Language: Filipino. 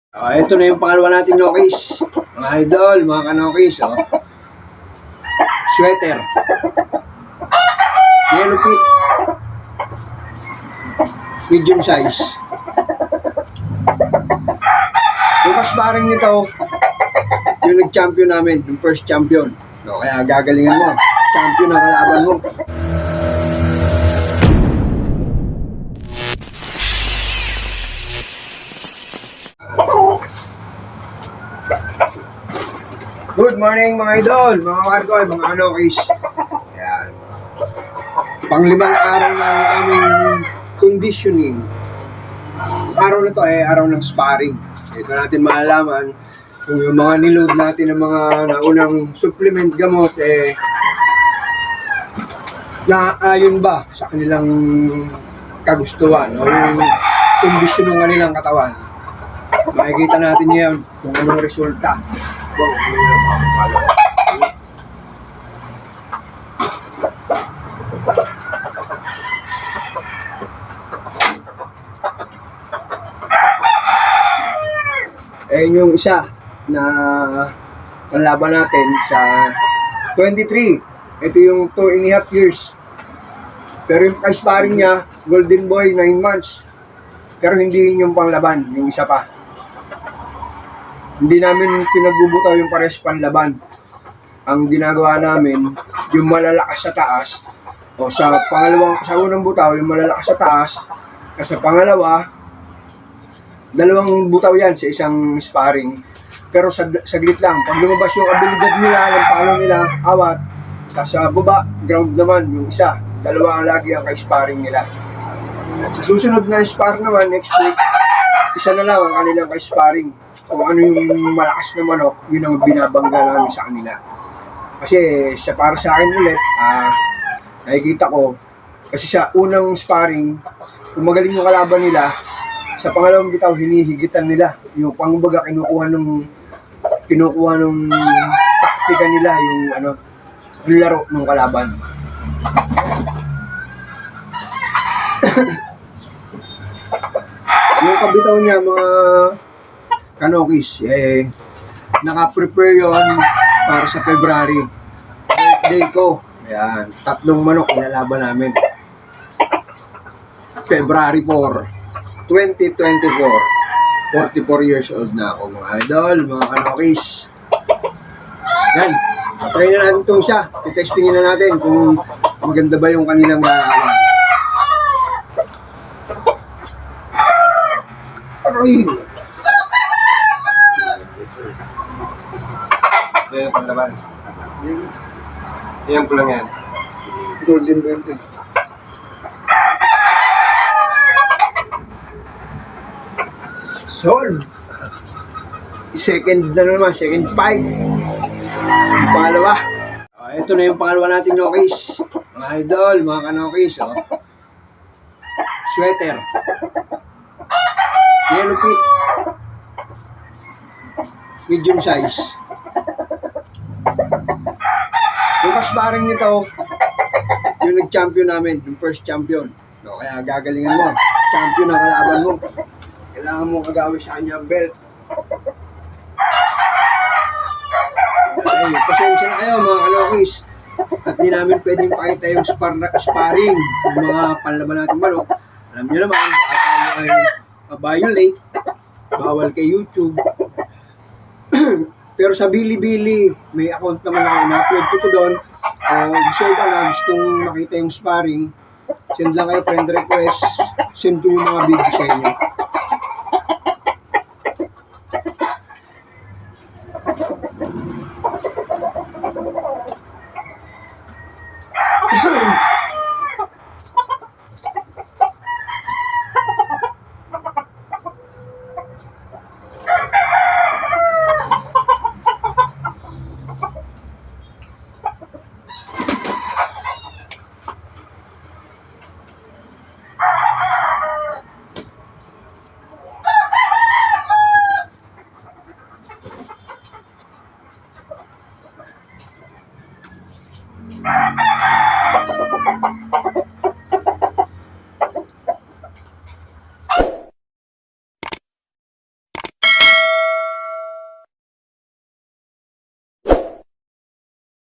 Ito na yung pangalawa nating Nokis. Mga idol, mga kanokis, Sweater. Yellow pit. Medium size. Yung kasparing nito, yung nag-champion namin, yung first champion. Kaya gagalingan mo. Champion ang kalaban mo. Good morning mga idol, mga kargoy, mga kanokis. Ayan. Panglimang araw ng aming conditioning. Araw na to ay araw ng sparring. Ito natin malalaman kung yung mga niload natin ng mga naunang supplement gamot naayon ba sa kanilang kagustuhan o yung kondisyon ng kanilang katawan. Makikita natin ngayon kung anong resulta. Ayun yung isa na panlaban natin sa 23. Ito yung 2.5 years. Pero yung sparring niya, Golden Boy, 9 months. Pero hindi yun yung panglaban, yung isa pa. Hindi namin pinagbubutaw yung pares panlaban. Ang ginagawa namin, yung malalakas sa taas, o sa unang butaw, yung malalakas sa taas, kasi sa pangalawa, dalawang butaw yan sa isang sparring. Pero saglit lang. Pag lumabas yung abilidad nila, ng palo nila, awat, sa baba, ground naman, yung isa. Dalawa lagi ang ka-sparring nila. At sa susunod na sparring naman, next week, isa na lang ang kanilang ka-sparring. Kung ano yung malakas na manok, yun ang binabangga namin sa kanila. Kasi siya para sa akin ulit, nakikita ko, kasi sa unang sparring, kung magaling yung kalaban nila, sa pangalawang bitaw, hinihigitan nila. Yung pangbaga, kinukuha nung taktika nila, yung laro ng kalaban. Yung kabitaw niya, mga kanokis, naka-prepare yon para sa February. Birthday ko. Ayan, 3 manok ilalaban namin. February 4, 2024. 44 years old na ako, mga idol, mga kanokis. Yan, try na natin itong isa. Titestingin na natin kung maganda ba yung kanilang larawan. Aroy! Yan yung panglaban. Yan ko lang yan. Golden Boy. Solve! Second na naman, second fight. Yung pangalawa. Ito na yung pangalawa nating Nokis. Mga idol, mga kanokis. Sweater. Yellow pit. Medium size. Yung kasparing nito, yung nag-champion namin, yung first champion. Kaya gagalingan mo. Champion ang kalaban mo. Kailangan mo kagawin sa kanya ang belt. Ay, pasensya na kayo mga kanokis. At di namin pwedeng pakita yung sparring ng mga panlaban natin manok. Alam nyo naman, baka tayo ay ma-violate. Bawal kay YouTube. Pero sa Bilibili, may account naman ako. Na-upload ko to doon. Gusto ba na gustong makita yung sparring, send lang kayo friend request. Send ko yung mga video sa inyo.